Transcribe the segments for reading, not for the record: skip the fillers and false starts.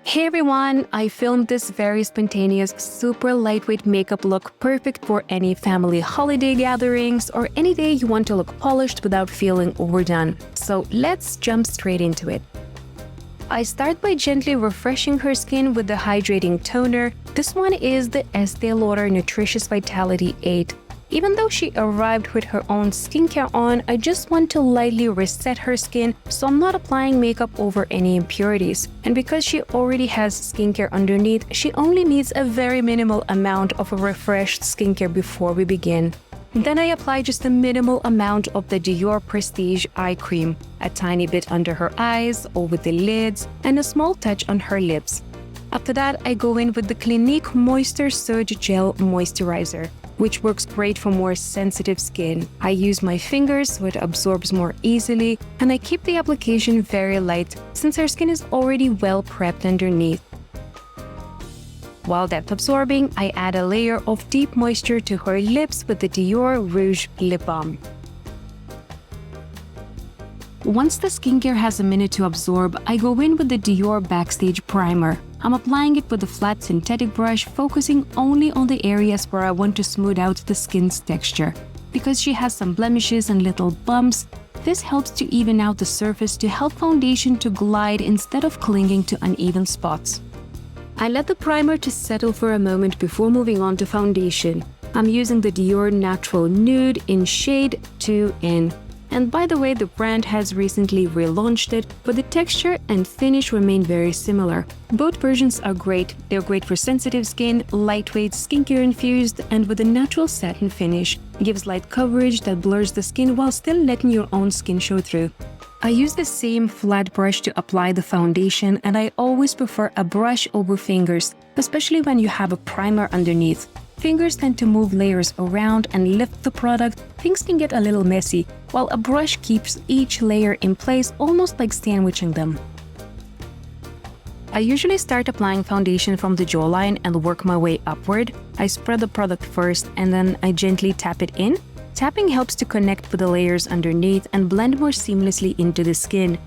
Hey everyone, I filmed this very spontaneous, super lightweight makeup look perfect for any family holiday gatherings or any day you want to look polished without feeling overdone. So let's jump straight into it. I start by gently refreshing her skin with the hydrating toner. This one is the Estee Lauder Nutritious Vitality 8. Even though she arrived with her own skincare on, I just want to lightly reset her skin, so I'm not applying makeup over any impurities. And because she already has skincare underneath, she only needs a very minimal amount of a refreshed skincare before we begin. Then I apply just a minimal amount of the Dior Prestige Eye Cream, a tiny bit under her eyes, over the lids, and a small touch on her lips. After that, I go in with the Clinique Moisture Surge Gel Moisturizer, which works great for more sensitive skin. I use my fingers so it absorbs more easily, and I keep the application very light since her skin is already well prepped underneath. While that's absorbing, I add a layer of deep moisture to her lips with the Dior Rouge Lip Balm. Once the skincare has a minute to absorb, I go in with the Dior Backstage Primer. I'm applying it with a flat synthetic brush, focusing only on the areas where I want to smooth out the skin's texture. Because she has some blemishes and little bumps, this helps to even out the surface to help foundation to glide instead of clinging to uneven spots. I let the primer to settle for a moment before moving on to foundation. I'm using the Dior Natural Nude in shade 2N. And by the way, the brand has recently relaunched it, but the texture and finish remain very similar. Both versions are great. They're great for sensitive skin, lightweight, skincare infused, and with a natural satin finish. Gives light coverage that blurs the skin while still letting your own skin show through. I use the same flat brush to apply the foundation, and I always prefer a brush over fingers, especially when you have a primer underneath. Fingers tend to move layers around and lift the product. Things can get a little messy, while a brush keeps each layer in place, almost like sandwiching them. I usually start applying foundation from the jawline and work my way upward. I spread the product first and then I gently tap it in. Tapping helps to connect with the layers underneath and blend more seamlessly into the skin.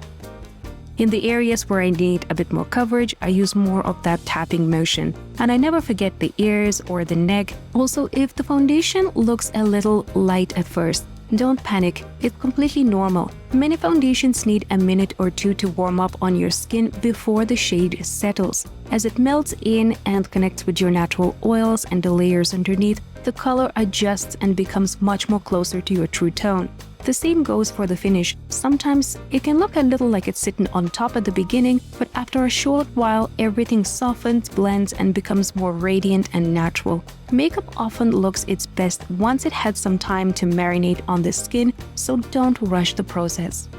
In the areas where I need a bit more coverage, I use more of that tapping motion. And I never forget the ears or the neck. Also, if the foundation looks a little light at first, don't panic, it's completely normal. Many foundations need a minute or two to warm up on your skin before the shade settles. As it melts in and connects with your natural oils and the layers underneath, the color adjusts and becomes much more closer to your true tone. The same goes for the finish. Sometimes it can look a little like it's sitting on top at the beginning, but after a short while, everything softens, blends, and becomes more radiant and natural. Makeup often looks its best once it had some time to marinate on the skin, so don't rush the process.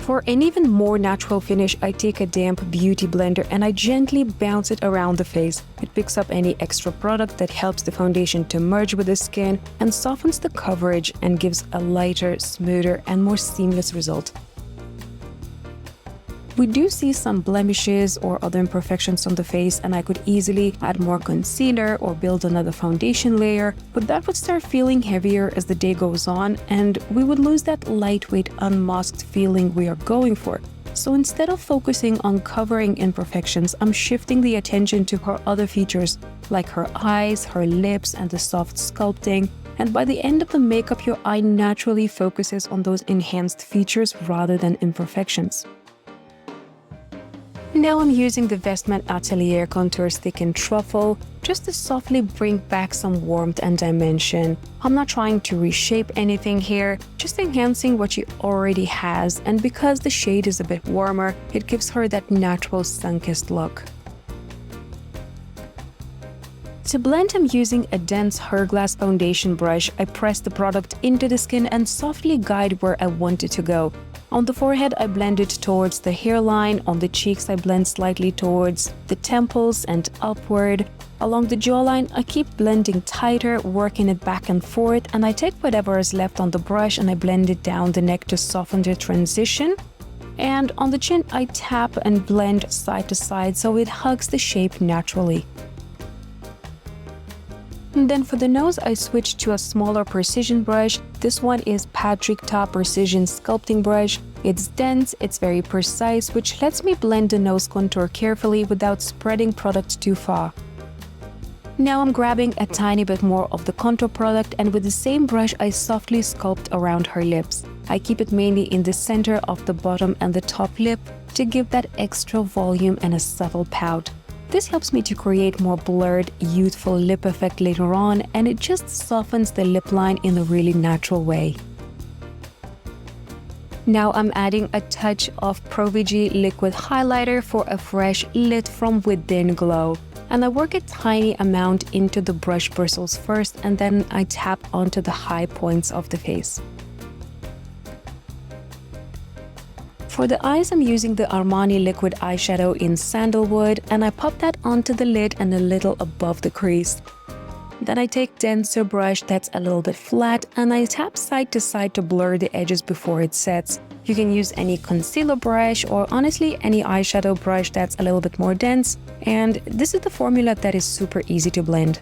For an even more natural finish, I take a damp beauty blender and I gently bounce it around the face. It picks up any extra product that helps the foundation to merge with the skin and softens the coverage and gives a lighter, smoother, and more seamless result. We do see some blemishes or other imperfections on the face, and I could easily add more concealer or build another foundation layer, but that would start feeling heavier as the day goes on, and we would lose that lightweight, unmasked feeling we are going for. So instead of focusing on covering imperfections, I'm shifting the attention to her other features, like her eyes, her lips, and the soft sculpting. And by the end of the makeup, your eye naturally focuses on those enhanced features rather than imperfections. Now I'm using the Vestment Atelier Contour Stick in Truffle just to softly bring back some warmth and dimension. I'm not trying to reshape anything here, just enhancing what she already has, and because the shade is a bit warmer, it gives her that natural sun-kissed look. To blend, I'm using a dense Hourglass foundation brush. I press the product into the skin and softly guide where I want it to go. On the forehead, I blend it towards the hairline. On the cheeks, I blend slightly towards the temples and upward. Along the jawline, I keep blending tighter, working it back and forth, and I take whatever is left on the brush and I blend it down the neck to soften the transition. And on the chin, I tap and blend side to side so it hugs the shape naturally. And then for the nose, I switched to a smaller precision brush. This one is Patrick Ta Precision Sculpting Brush. It's dense, it's very precise, which lets me blend the nose contour carefully without spreading product too far. Now I'm grabbing a tiny bit more of the contour product, and with the same brush I softly sculpt around her lips. I keep it mainly in the center of the bottom and the top lip to give that extra volume and a subtle pout. This helps me to create more blurred, youthful lip effect later on, and it just softens the lip line in a really natural way. Now I'm adding a touch of Pro VG liquid highlighter for a fresh lit from within glow. And I work a tiny amount into the brush bristles first, and then I tap onto the high points of the face. For the eyes, I'm using the Armani liquid eyeshadow in Sandalwood, and I pop that onto the lid and a little above the crease. Then I take denser brush that's a little bit flat, and I tap side to side to blur the edges before it sets. You can use any concealer brush or honestly any eyeshadow brush that's a little bit more dense, and this is the formula that is super easy to blend.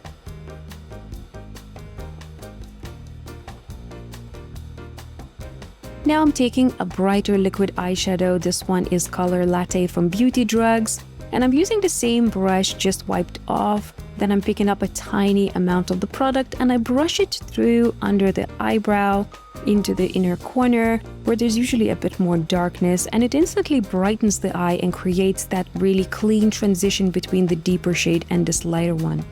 Now I'm taking a brighter liquid eyeshadow. This one is Color Latte from Beauty Drugs, and I'm using the same brush just wiped off. Then I'm picking up a tiny amount of the product and I brush it through under the eyebrow into the inner corner where there's usually a bit more darkness, and it instantly brightens the eye and creates that really clean transition between the deeper shade and this lighter one.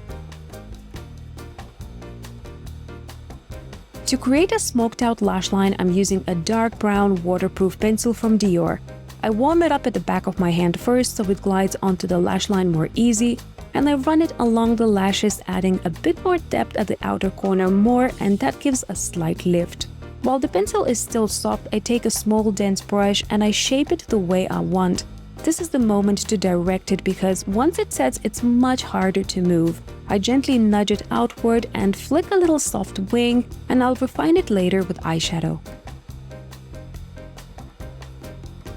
To create a smoked out lash line, I'm using a dark brown waterproof pencil from Dior. I warm it up at the back of my hand first so it glides onto the lash line more easy, and I run it along the lashes, adding a bit more depth at the outer corner more, and that gives a slight lift. While the pencil is still soft, I take a small dense brush and I shape it the way I want. This is the moment to direct it because once it sets, it's much harder to move. I gently nudge it outward and flick a little soft wing, and I'll refine it later with eyeshadow.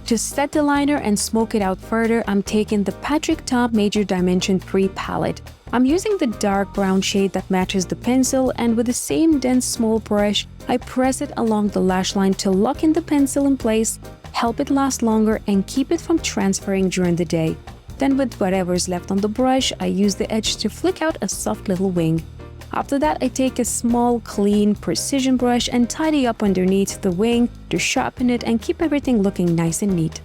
To set the liner and smoke it out further, I'm taking the Patrick Ta Major Dimension 3 palette. I'm using the dark brown shade that matches the pencil, and with the same dense small brush, I press it along the lash line to lock in the pencil in place, help it last longer, and keep it from transferring during the day. Then with whatever's left on the brush, I use the edge to flick out a soft little wing. After that, I take a small, clean, precision brush and tidy up underneath the wing to sharpen it and keep everything looking nice and neat.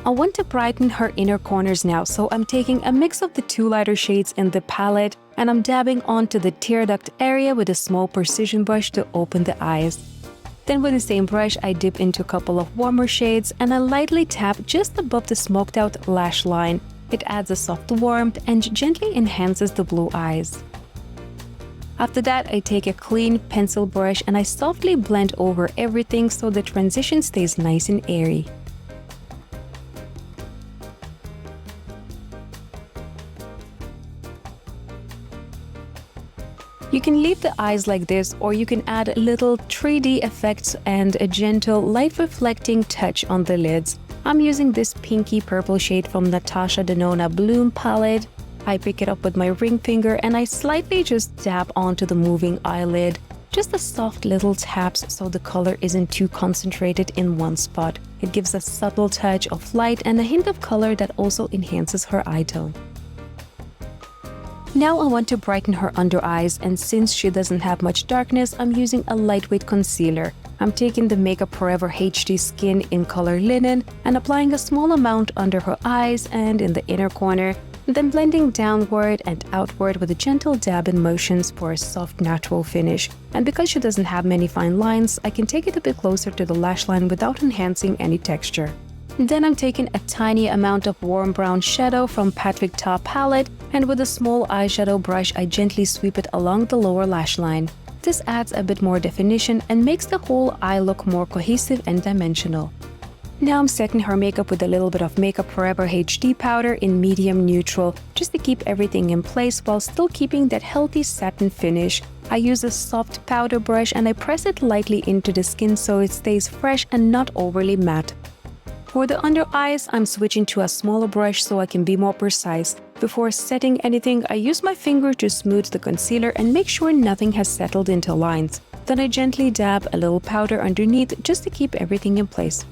I want to brighten her inner corners now, so I'm taking a mix of the two lighter shades in the palette and I'm dabbing onto the tear duct area with a small precision brush to open the eyes. Then with the same brush, I dip into a couple of warmer shades and I lightly tap just above the smoked out lash line. It adds a soft warmth and gently enhances the blue eyes. After that, I take a clean pencil brush and I softly blend over everything so the transition stays nice and airy. You can leave the eyes like this, or you can add little 3D effects and a gentle light reflecting touch on the lids. I'm using this pinky purple shade from Natasha Denona Bloom palette. I pick it up with my ring finger and I slightly just dab onto the moving eyelid. Just a soft little taps so the color isn't too concentrated in one spot. It gives a subtle touch of light and a hint of color that also enhances her eye tone. Now I want to brighten her under eyes, and since she doesn't have much darkness, I'm using a lightweight concealer. I'm taking the Makeup Forever HD Skin in color Linen and applying a small amount under her eyes and in the inner corner, then blending downward and outward with a gentle dab in motions for a soft natural finish. And because she doesn't have many fine lines, I can take it a bit closer to the lash line without enhancing any texture. Then I'm taking a tiny amount of warm brown shadow from Patrick Ta palette, and with a small eyeshadow brush I gently sweep it along the lower lash line. This adds a bit more definition and makes the whole eye look more cohesive and dimensional. Now I'm setting her makeup with a little bit of Makeup Forever HD powder in medium neutral, just to keep everything in place while still keeping that healthy satin finish. I use a soft powder brush and I press it lightly into the skin so it stays fresh and not overly matte. For the under eyes, I'm switching to a smaller brush so I can be more precise. Before setting anything, I use my finger to smooth the concealer and make sure nothing has settled into lines. Then I gently dab a little powder underneath just to keep everything in place.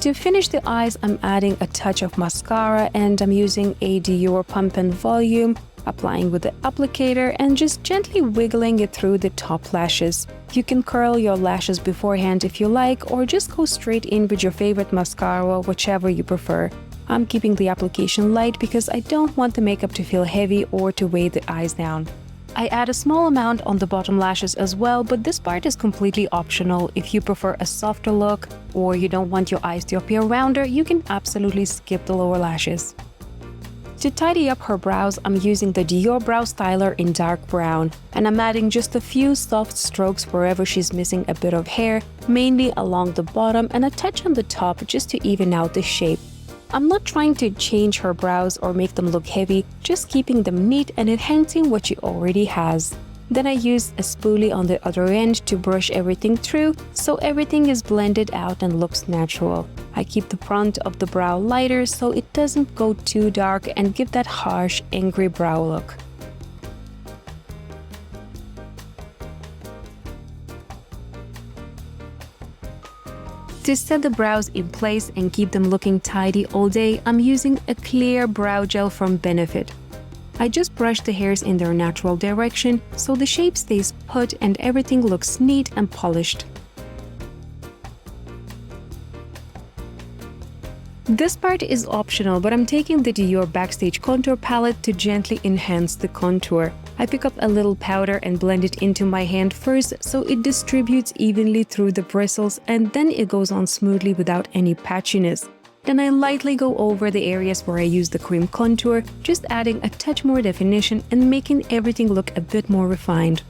To finish the eyes, I'm adding a touch of mascara and I'm using a Dior Pump and Volume, applying with the applicator and just gently wiggling it through the top lashes. You can curl your lashes beforehand if you like, or just go straight in with your favorite mascara, whichever you prefer. I'm keeping the application light because I don't want the makeup to feel heavy or to weigh the eyes down. I add a small amount on the bottom lashes as well, but this part is completely optional. If you prefer a softer look or you don't want your eyes to appear rounder, you can absolutely skip the lower lashes. To tidy up her brows, I'm using the Dior Brow Styler in dark brown, and I'm adding just a few soft strokes wherever she's missing a bit of hair, mainly along the bottom and a touch on the top just to even out the shape. I'm not trying to change her brows or make them look heavy, just keeping them neat and enhancing what she already has. Then I use a spoolie on the other end to brush everything through so everything is blended out and looks natural. I keep the front of the brow lighter so it doesn't go too dark and give that harsh, angry brow look. To set the brows in place and keep them looking tidy all day, I'm using a clear brow gel from Benefit. I just brush the hairs in their natural direction so the shape stays put and everything looks neat and polished. This part is optional, but I'm taking the Dior Backstage Contour Palette to gently enhance the contour. I pick up a little powder and blend it into my hand first so it distributes evenly through the bristles and then it goes on smoothly without any patchiness. Then I lightly go over the areas where I use the cream contour, just adding a touch more definition and making everything look a bit more refined.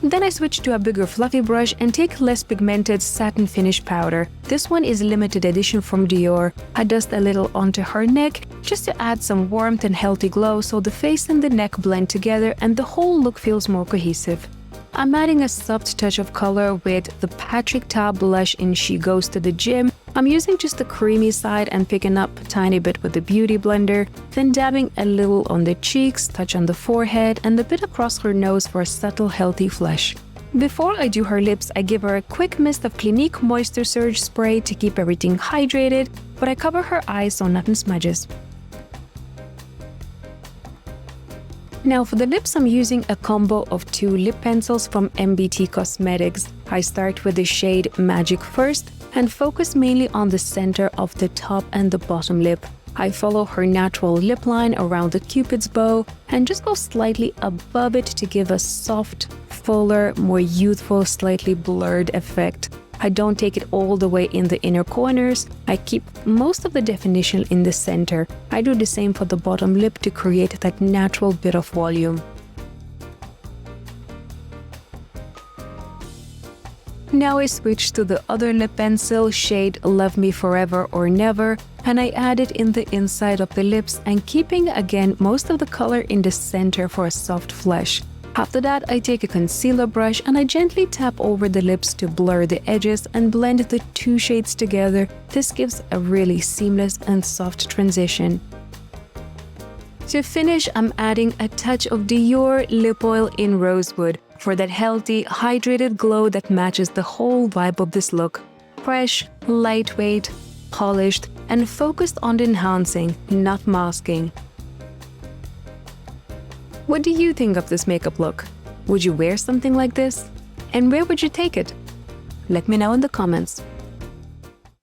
Then I switch to a bigger fluffy brush and take less pigmented satin finish powder. This one is limited edition from Dior. I dust a little onto her neck just to add some warmth and healthy glow so the face and the neck blend together and the whole look feels more cohesive. I'm adding a soft touch of color with the Patrick Ta blush in She Goes to the Gym. I'm using just the creamy side and picking up a tiny bit with the beauty blender, then dabbing a little on the cheeks, touch on the forehead, and a bit across her nose for a subtle, healthy flush. Before I do her lips, I give her a quick mist of Clinique Moisture Surge spray to keep everything hydrated, but I cover her eyes so nothing smudges. Now for the lips, I'm using a combo of 2 lip pencils from MBT Cosmetics. I start with the shade Magic first and focus mainly on the center of the top and the bottom lip. I follow her natural lip line around the Cupid's bow and just go slightly above it to give a soft, fuller, more youthful, slightly blurred effect. I don't take it all the way in the inner corners. I keep most of the definition in the center. I do the same for the bottom lip to create that natural bit of volume. Now I switch to the other lip pencil, shade Love Me Forever or Never, and I add it in the inside of the lips and keeping again most of the color in the center for a soft flush. After that, I take a concealer brush and I gently tap over the lips to blur the edges and blend the 2 shades together. This gives a really seamless and soft transition. To finish, I'm adding a touch of Dior Lip Oil in Rosewood for that healthy, hydrated glow that matches the whole vibe of this look. Fresh, lightweight, polished, and focused on enhancing, not masking. What do you think of this makeup look? Would you wear something like this? And where would you take it? Let me know in the comments.